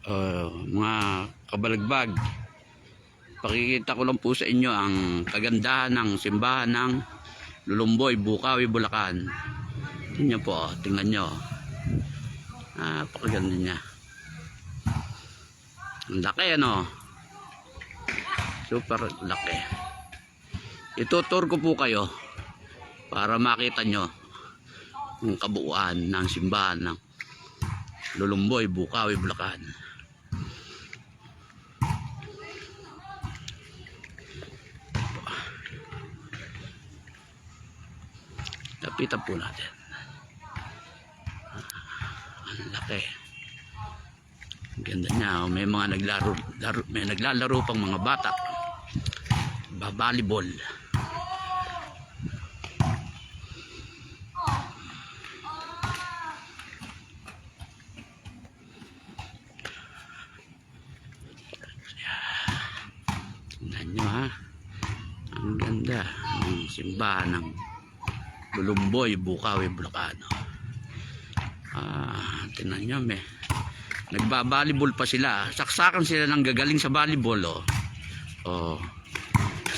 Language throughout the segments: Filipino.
Mga kabalagbag, pakikita ko lang po sa inyo ang kagandahan ng simbahan ng Lulumboy, Bukawi, Bulacan. Tingnan po, tingnan nyo. Napakaganda niya. Ang laki, ano? Super laki. Itutur ko po kayo para makita nyo ang kabuuan ng simbahan ng Lulumboy, Bukawi, Bulacan. Lapitan po natin. Ang laki. Ang ganda niya. May mga naglalaro pang mga bata. Volleyball. Tingnan nyo, ha. Ang ganda ng simbahan ng Lulumboy, Bukawi, Bulacan. Tingnan nyo, nagba-volleyball pa sila. Saksakan sila ng gagaling sa volleyball.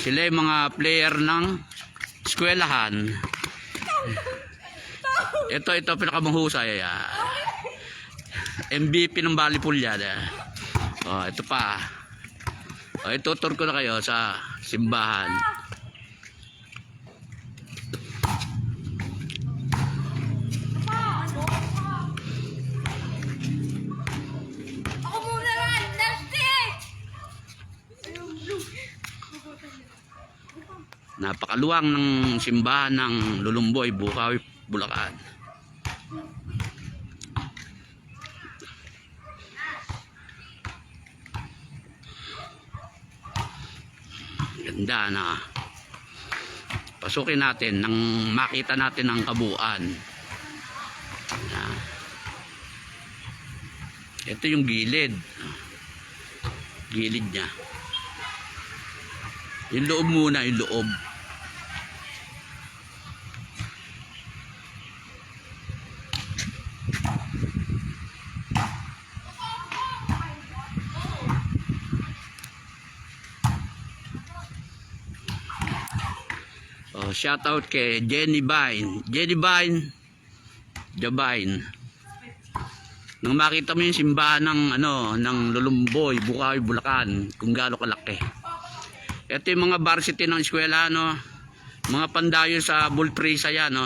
Sila yung mga player ng eskwelahan. Ito pinakamahusay. MVP ng volleyball yan. Ito pa. Itutur ko na kayo sa simbahan. Napakaluwang ng simbahan ng Lulumboy, Bukawi, Bulacan. Ganda na. Pasukin natin nang makita natin ang kabuuan. Ito yung gilid. Gilid niya. Yung loob muna, yung loob. Shout out kay Jenny Vine. Jabine. Nang makita mo yung simbahan ng Lulumboy, Bukawi, Bulacan, kung gaano kalaki. Ito yung mga varsity ng eskwela, mga pandayo sa Bulprisa yan,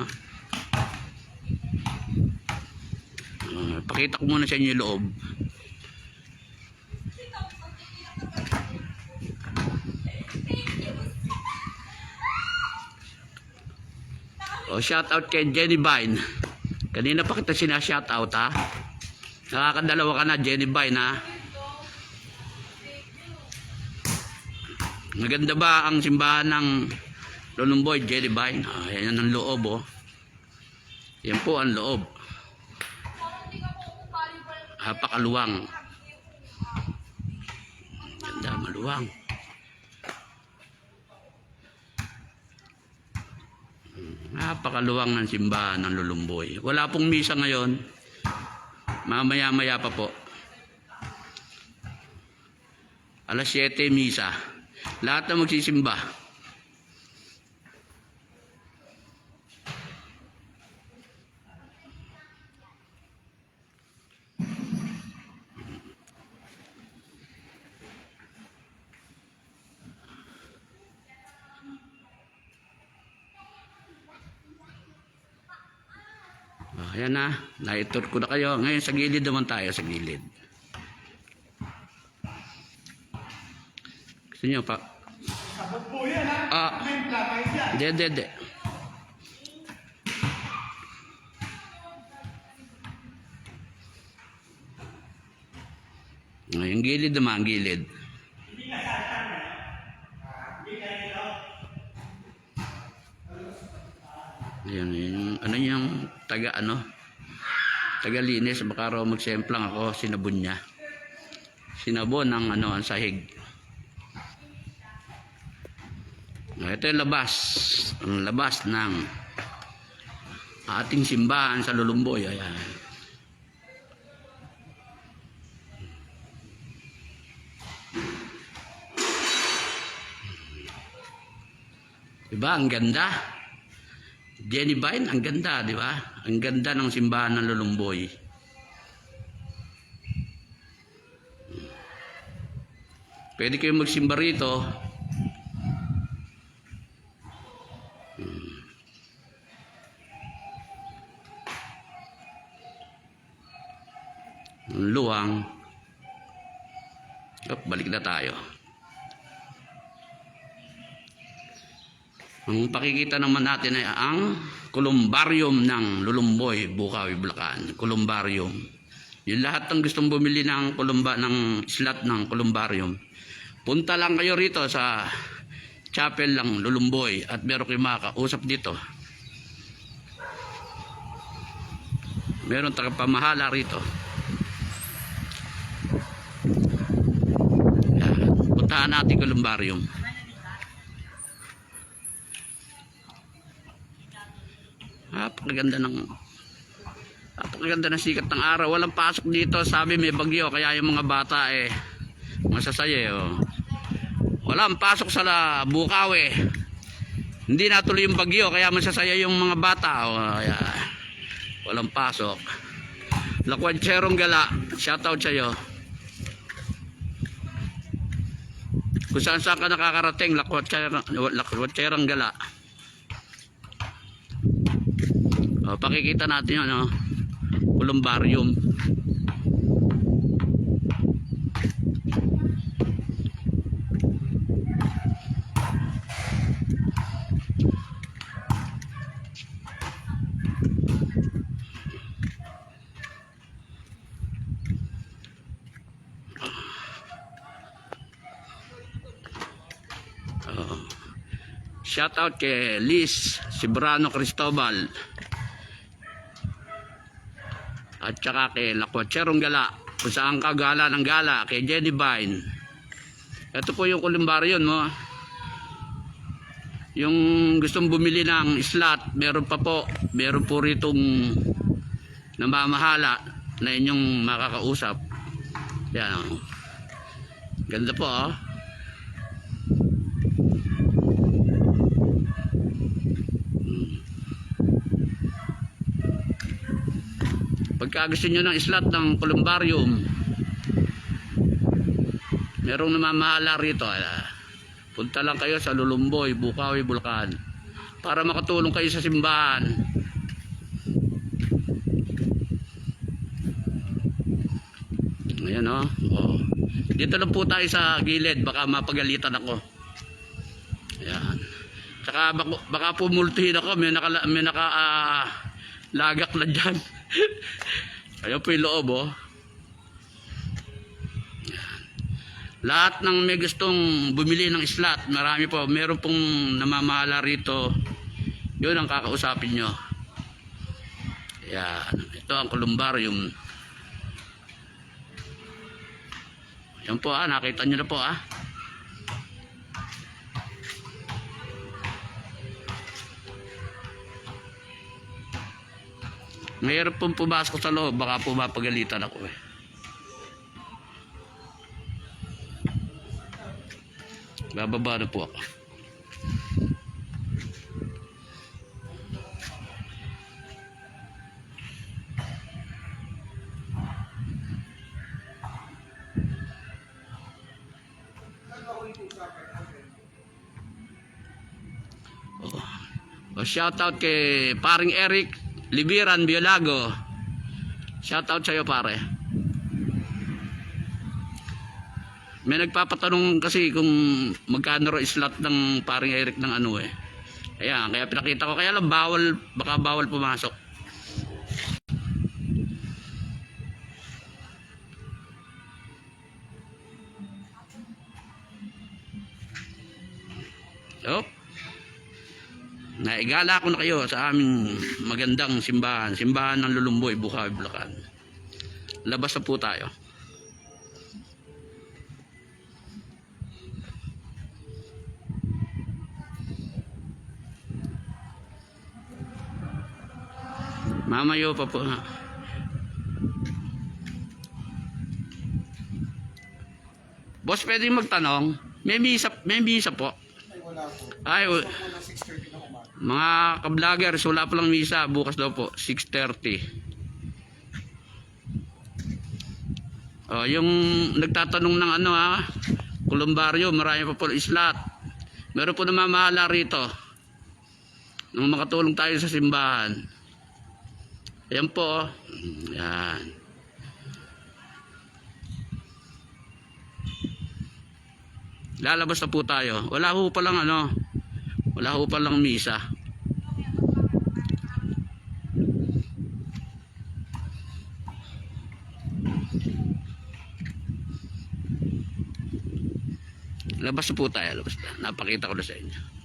pakita ko muna sa inyo yung loob. Shout out kay Jenny Vine. Kanina pa kita shout out, ha. Nakakadalawa ka na, Jenny Vine, ha. Maganda ba ang simbahan ng Lulumboy, Jenny Vine? Yan ang loob, Yan po ang loob. Napakaluwang. Ganda, maluwang. Napakaluwang ng simbahan ng Lulumboy. Wala pong misa ngayon. Mamaya-maya pa po. Alas 7 misa. Lahat na magsisimba. Ayan na, naitur ko na kayo. Ngayon sa gilid naman tayo, sa gilid. Gusto nyo pa? Sabot po yan, ha? Dede. Ngayon gilid naman, gilid. Ayan, yung taga-linis, baka raw magsemplang ako, sinabon niya. Sinabon ang ang sahig. Ito yung labas. Ang labas ng ating simbahan sa Lulumboy. Ayan. Diba? Ang ganda. Jenny Vine, ang ganda, di ba? Ang ganda ng simbahan ng Lulumboy. Pwede kayong magsimba rito. Ang luwang. Balik na tayo. Ang pakikita naman natin ay ang Columbarium ng Lulumboy, Bukawi, Bulacan. Columbarium. Yung lahat ng gustong bumili ng slot ng Columbarium, punta lang kayo rito sa chapel ng Lulumboy at meron kayo makakausap dito. Meron tagapamahala rito. Puntahan natin Columbarium. Napakaganda ng sikat ng araw. Walang pasok dito. Sabi may bagyo kaya yung mga bata masasaya walang pasok sa Bukawi. Hindi natuloy yung bagyo kaya masasaya yung mga bata. Kaya walang pasok. Lakwadserong Gala, shoutout sa'yo. Kung saan ka nakakarating, Lakwadserong Gala. Pakikita natin yun, Columbarium. Shoutout kay Liz Cibrano Cristobal at saka kay Lakwadserong Gala, kung saan ka gala ng gala, kay Jenny Vine. Ito po yung Columbarium mo. Yung gustong bumili ng slot, meron po ritong namamahala na inyong makakausap. Yan. Ganda po Pagka gusto nyo ng slot ng Columbarium, merong namamahala rito. Punta lang kayo sa Lulumboy, Bukawi, Bulacan para makatulong kayo sa simbahan. Ayan Dito lang po tayo sa gilid, baka mapagalitan ako. Ayan. Tsaka baka pumultuhin ako, may naka lagak na dyan. Ayan po yung loob Lahat ng may gustong bumili ng slot, marami po, meron pong namamahala rito. Yun ang kakausapin nyo. Ayan. Ito ang Columbarium. Yan po nakita nyo na po Mayroon pong pumasok sa loob, baka po mapagalitan ako Bababa na po ako. Shoutout kay paring Eric Libiran Biolago. Shoutout sa'yo pare. May nagpapatanong kasi kung magkano raw slot ng paring Eric ng Ayan, kaya pinakita ko. Kaya lang baka bawal pumasok. Naigala ko na kayo sa aming magandang simbahan ng Lulumboy, Bukawi, Bulacan. Labas na po tayo. Mamayo pa po. Boss, pwede magtanong? May visa po. Ay, wala po. Ay, Gusto ko ng 6:30. Mga ka-vloggers, wala pa lang misa. Bukas daw po, 6:30. Yung nagtatanong ng Columbario, marami pa po islat. Meron po namamahala rito. Nang makatulong tayo sa simbahan. Ayan po. Yan. Lalabas na po tayo. Wala ho pa lang wala ho pa lang misa. Labas na po tayo, labas na. Napakita ko na sa inyo.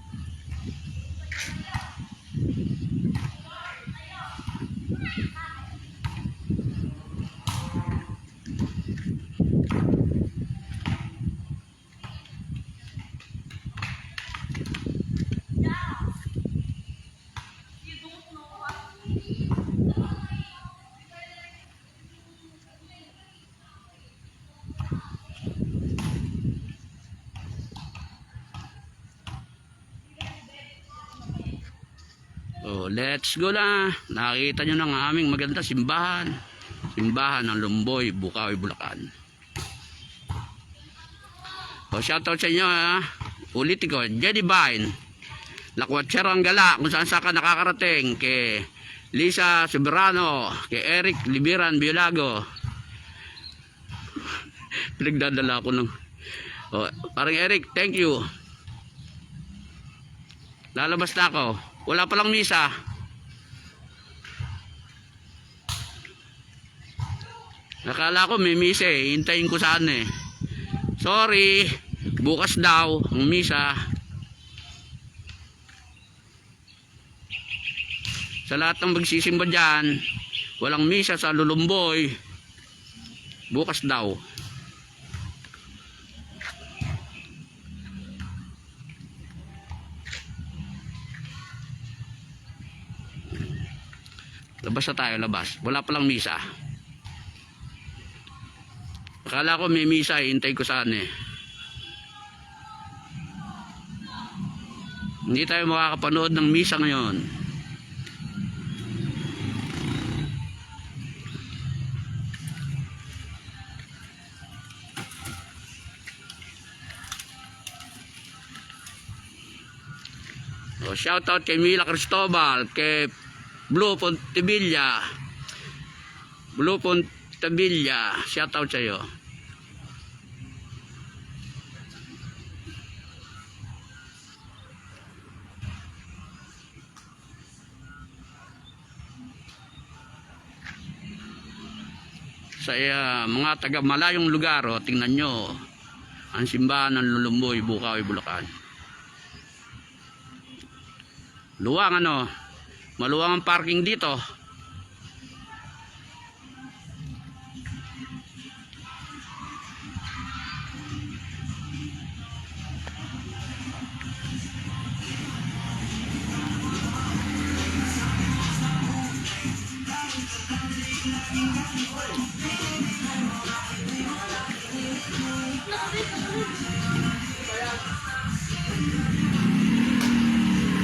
Let's go na. Nakita nyo ng aming maganda simbahan. Simbahan ng Lumboy, Bukawi, Bulacan. Shoutout sa inyo ulitin ko, Jenny Vine, Lakwatsero ang Gala, kung saan ka nakakarating. Kay Lisa Soberano, kay Eric Libiran Biolago. Pinagdadala ko ng parang Eric, thank you. Lalabas na ako. Wala palang misa. Nakala ko may misa hintayin ko saan Sorry. Bukas daw ang misa. Sa lahat ng magsisimba dyan, walang misa sa Lulumboy. Bukas daw. Labas na tayo, labas. Wala palang misa. Akala ko may misa, hintay ko saan Hindi tayo makakapanood ng misa ngayon. Shout out kay Mila Cristobal, kay Blue Pontevilla. Blue Pontevilla, shout out sa iyo. Sa mga taga malayong lugar, tingnan nyo ang simbahan ng Lulumboy, Bukawi, Bulacan. Luwang maluwang ang parking dito.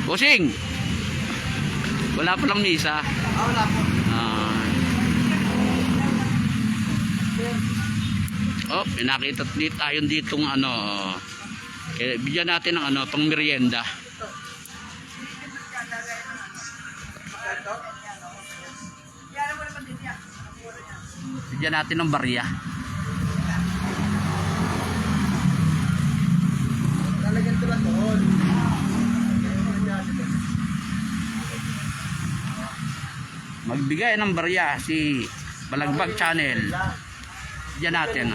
Bossing, wala pa lang misa. Wala po. Pinakita tayo ditong bigyan natin ng pang merienda. Bigyan natin ng barya. Lalagyan ito lang doon. Magbigay ng barya si Balagbag Channel. Diyan natin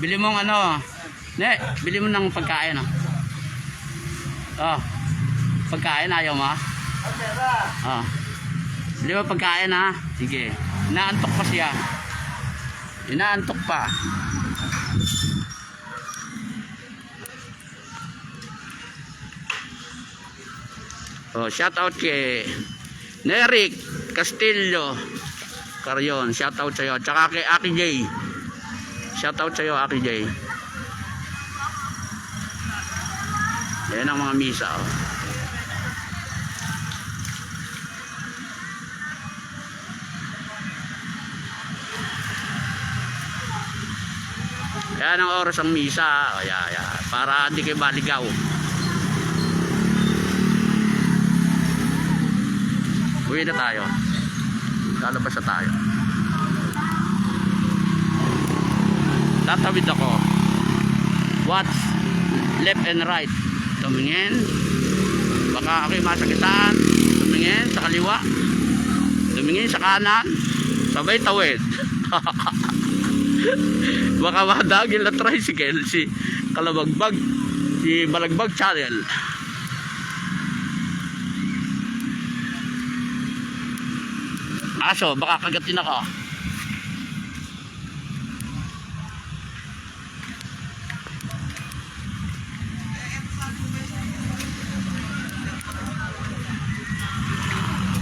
bili mong bili mo ng pagkain pagkain ayaw mo bili mo pagkain sige, inaantok pa siya, inaantok pa. Shout out kay Neric Castillo Carion, shout out sa iyo. Tsaka kay Aki J, shout out sa iyo Aki J. Yan ang mga misa Yan ang oras ng misa. O, yan. Para hindi kayo maligaw. Uwi na tayo. Lalabas na tayo. Tatawid ako. Watch left and right. Tumingin. Baka ako'y masakitan. Tumingin sa kaliwa. Tumingin sa kanan. Sabay tawid. Baka madagil na tricycle si Kalabagbag, si Balagbag Channel. Aso, baka kagatin ako.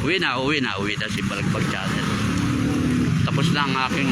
Uwi na si Balagbag Channel. Tapos na ang aking